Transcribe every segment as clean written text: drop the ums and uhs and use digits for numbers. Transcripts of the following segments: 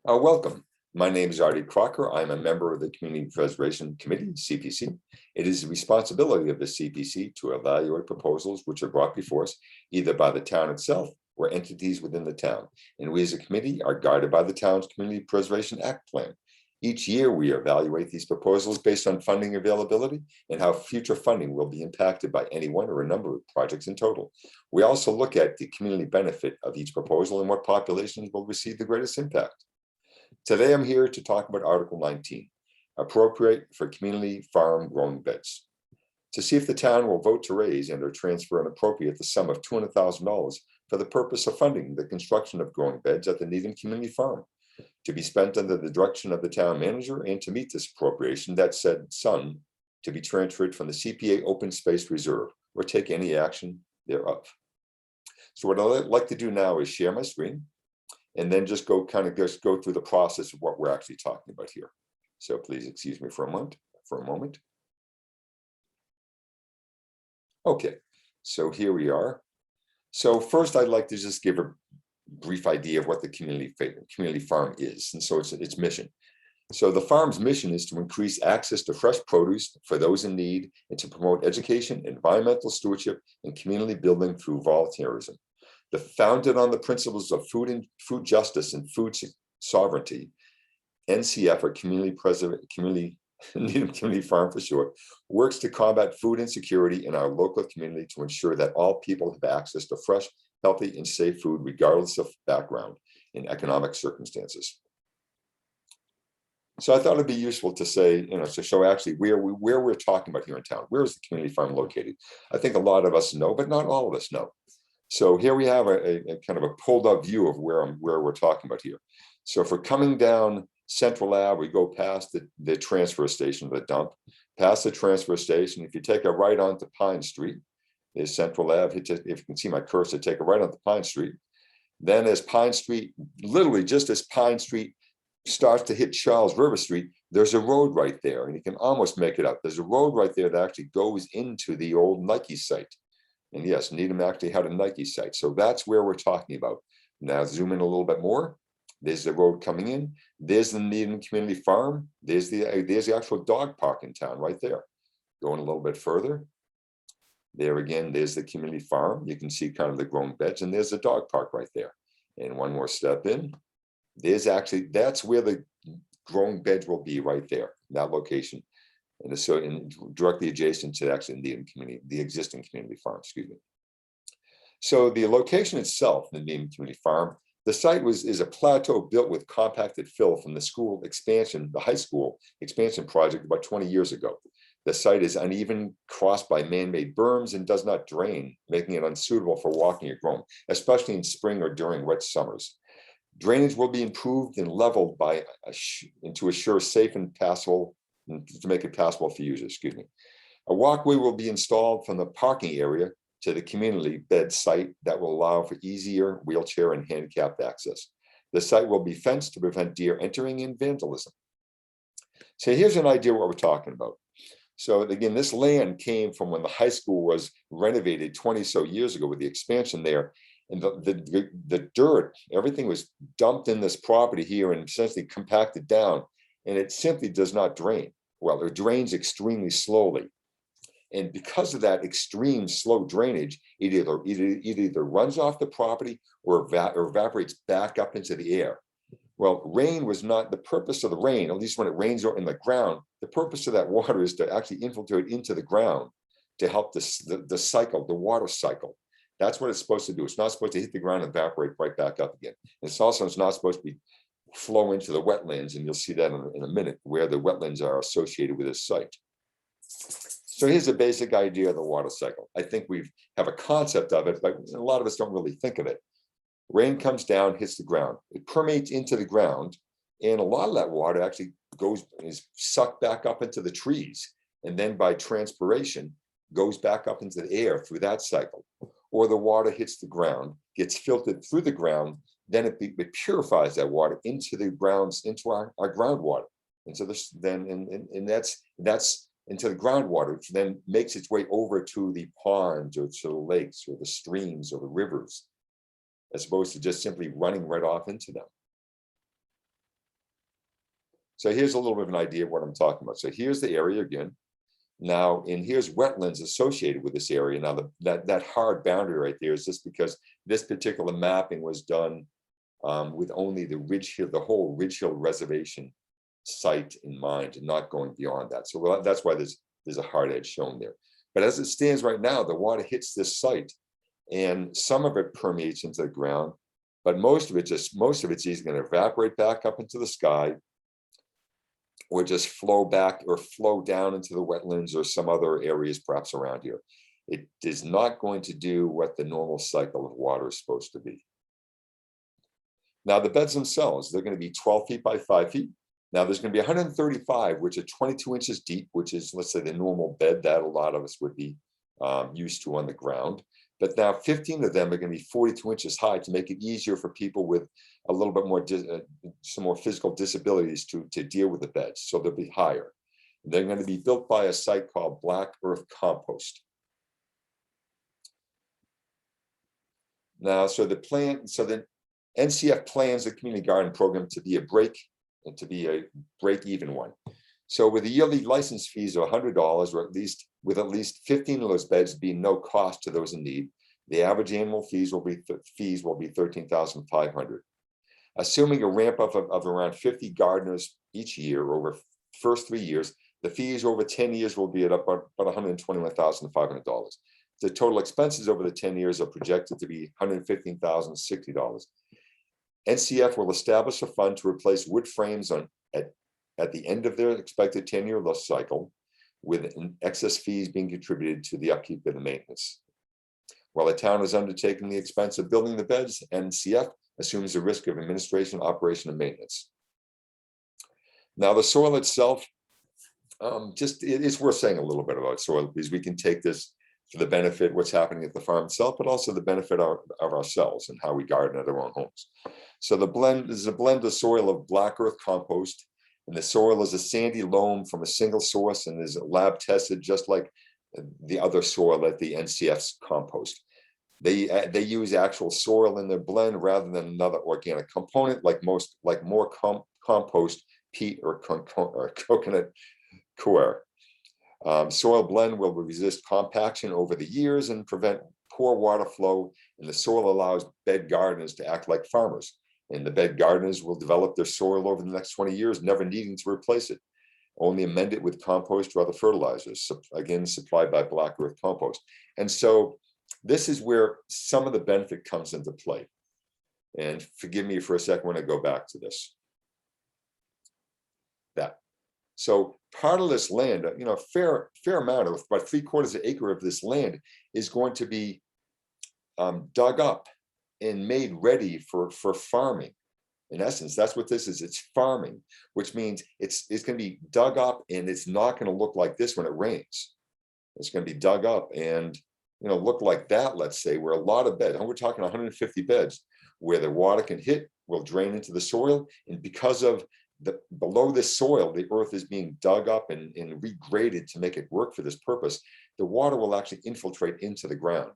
Welcome. My name is Artie Crocker. I'm a member of the Community Preservation Committee, CPC. It is the responsibility of the CPC to evaluate proposals which are brought before us, either by the town itself or entities within the town. And we as a committee are guided by the town's Community Preservation Act plan. Each year, we evaluate these proposals based on funding availability and how future funding will be impacted by any one or a number of projects in total. We also look at the community benefit of each proposal and what populations will receive the greatest impact. Today, I'm here to talk about Article 19, appropriate for community farm growing beds. To see if the town will vote to raise and or transfer and appropriate the sum of $200,000 for the purpose of funding the construction of growing beds at the Needham Community Farm, to be spent under the direction of the town manager, and to meet this appropriation, that said sum to be transferred from the CPA Open Space Reserve or take any action thereof. So what I'd like to do now is share my screen and then just go through the process of what we're actually talking about here. So please excuse me for a moment. Okay, so here we are. So first, I'd like to just give a brief idea of what the community farm is, and so its mission. So the farm's mission is to increase access to fresh produce for those in need and to promote education, environmental stewardship, and community building through volunteerism. Founded on the principles of food justice and food sovereignty, NCF, or Needham Community Farm for short, works to combat food insecurity in our local community to ensure that all people have access to fresh, healthy, and safe food, regardless of background and economic circumstances. So I thought it'd be useful to say, to show actually where we're talking about here in town. Where is the community farm located? I think a lot of us know, but not all of us know. So here we have a kind of a pulled up view of where we're talking about here. So if we're coming down Central Ave, we go past the transfer station, the dump, past the transfer station. If you take a right onto Pine Street, there's Central Ave. If you can see my cursor, take a right onto Pine Street. Then as Pine Street, literally just as Pine Street starts to hit Charles River Street, there's a road right there, and you can almost make it out. There's a road right there that actually goes into the old Nike site. And yes, Needham actually had a Nike site. So that's where we're talking about. Now zoom in a little bit more. There's the road coming in. There's the Needham Community Farm. There's the actual dog park in town right there. Going a little bit further. There again, there's the community farm. You can see kind of the growing beds, and there's the dog park right there. And one more step in. That's where the growing beds will be right there, that location. And so directly adjacent to actually the existing community farm, excuse me. So the location itself, the Needham Community Farm, the site is a plateau built with compacted fill from the school expansion, the high school expansion project about 20 years ago. The site is uneven, crossed by man-made berms, and does not drain, making it unsuitable for walking or growing, especially in spring or during wet summers. Drainage will be improved and leveled to assure safe and passable, to make it passable for users, excuse me. A walkway will be installed from the parking area to the community bed site that will allow for easier wheelchair and handicapped access. The site will be fenced to prevent deer entering and vandalism. So here's an idea what we're talking about. So again, this land came from when the high school was renovated 20 so years ago with the expansion there. And the dirt, everything was dumped in this property here and essentially compacted down, and it simply does not drain. Well, it drains extremely slowly. And because of that extreme slow drainage, it either runs off the property or evaporates back up into the air. Well, rain was not the purpose of the rain, at least when it rains in the ground. The purpose of that water is to actually infiltrate into the ground to help the cycle, the water cycle. That's what it's supposed to do. It's not supposed to hit the ground and evaporate right back up again. It's not supposed to flow into the wetlands, and you'll see that in a minute, where the wetlands are associated with this site. So here's a basic idea of the water cycle. I think we have a concept of it, but a lot of us don't really think of it. Rain comes down, hits the ground. It permeates into the ground, and a lot of that water actually is sucked back up into the trees, and then by transpiration goes back up into the air through that cycle. Or the water hits the ground, gets filtered through the ground, then it purifies that water into the grounds, into our groundwater. And so that's into the groundwater, which then makes its way over to the ponds or to the lakes or the streams or the rivers, as opposed to just simply running right off into them. So here's a little bit of an idea of what I'm talking about. So here's the area again. Now, and here's wetlands associated with this area. Now, that hard boundary right there is just because this particular mapping was done with only the Ridge Hill, the whole Ridge Hill Reservation site in mind, and not going beyond that. So that's why there's a hard edge shown there. But as it stands right now, the water hits this site, and some of it permeates into the ground, but most of it's either going to evaporate back up into the sky, or just flow back or flow down into the wetlands or some other areas perhaps around here. It is not going to do what the normal cycle of water is supposed to be. Now, the beds themselves, they're going to be 12 feet by 5 feet. Now, there's going to be 135, which are 22 inches deep, which is, let's say, the normal bed that a lot of us would be used to on the ground. But now 15 of them are going to be 42 inches high to make it easier for people with a little bit more, some more physical disabilities to deal with the beds. So they'll be higher. They're going to be built by a site called Black Earth Compost. Now, so the NCF plans the community garden program to be a break-even one. So with the yearly license fees of $100, or at least 15 of those beds being no cost to those in need, the average annual fees will be $13,500. Assuming a ramp up of around 50 gardeners each year over the first 3 years, the fees over 10 years will be at about $121,500. The total expenses over the 10 years are projected to be $115,060. NCF will establish a fund to replace wood frames at the end of their expected 10-year life cycle, with excess fees being contributed to the upkeep and the maintenance. While the town is undertaking the expense of building the beds, NCF assumes the risk of administration, operation, and maintenance. Now, the soil itself, it's worth saying a little bit about soil, because we can take this for the benefit what's happening at the farm itself, but also the benefit of ourselves and how we garden at our own homes. So the blend is a blend of soil of black earth compost, and the soil is a sandy loam from a single source and is lab tested, just like the other soil at the NCF's compost. They use actual soil in their blend rather than another organic component like more compost, peat, or coconut coir. Soil blend will resist compaction over the years and prevent poor water flow, and the soil allows bed gardeners to act like farmers. And the bed gardeners will develop their soil over the next 20 years, never needing to replace it. Only amend it with compost or other fertilizers, again, supplied by Black Earth Compost. And so this is where some of the benefit comes into play. And forgive me for a second when I go back to this. So part of this land, fair amount of about 3/4 acre of this land is going to be dug up and made ready for farming. In essence, that's what this is. It's farming, which means it's going to be dug up, and it's not going to look like this when it rains. It's going to be dug up and look like that, let's say, where a lot of beds, and we're talking 150 beds, where the water can hit, will drain into the soil, and because of below this soil, the earth is being dug up and regraded to make it work for this purpose, the water will actually infiltrate into the ground.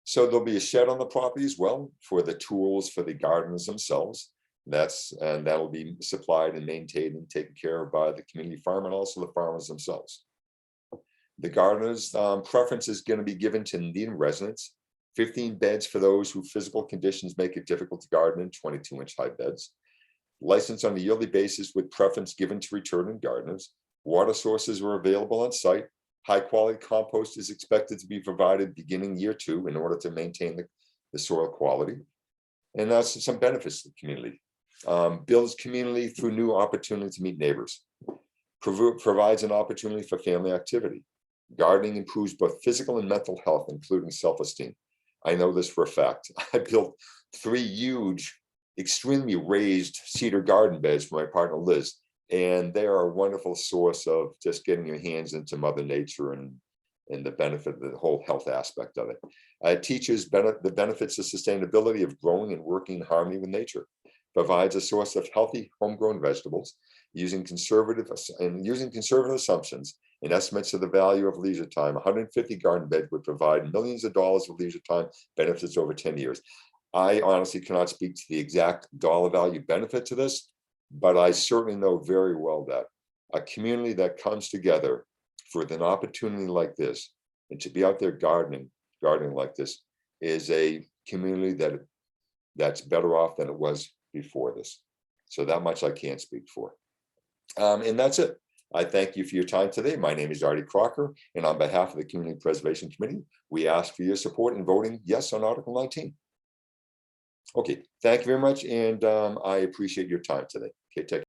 So there'll be a shed on the property as well for the tools for the gardeners themselves. And that'll be supplied and maintained and taken care of by the community farm and also the farmers themselves. The gardeners' preference is going to be given to Indian residents. 15 beds for those whose physical conditions make it difficult to garden in 22-inch high beds. License on a yearly basis with preference given to returning gardeners. Water sources are available on site. High quality compost is expected to be provided beginning year 2 in order to maintain the soil quality. And that's some benefits to the community. Builds community through new opportunities to meet neighbors. Provides an opportunity for family activity. Gardening improves both physical and mental health, including self-esteem. I know this for a fact. I built 3 huge, extremely raised cedar garden beds for my partner, Liz. And they are a wonderful source of just getting your hands into Mother Nature and the benefit of the whole health aspect of it. It teaches the benefits of sustainability of growing and working in harmony with nature. Provides a source of healthy homegrown vegetables using conservative assumptions and estimates of the value of leisure time. 150 garden beds would provide millions of dollars of leisure time benefits over 10 years. I honestly cannot speak to the exact dollar value benefit to this, but I certainly know very well that a community that comes together for an opportunity like this, and to be out there gardening like this, is a community that's better off than it was before this. So that much I can't speak for. And that's it. I thank you for your time today. My name is Artie Crocker, and on behalf of the Community Preservation Committee, we ask for your support in voting yes on Article 19. Okay, thank you very much, and I appreciate your time today. Okay, take care.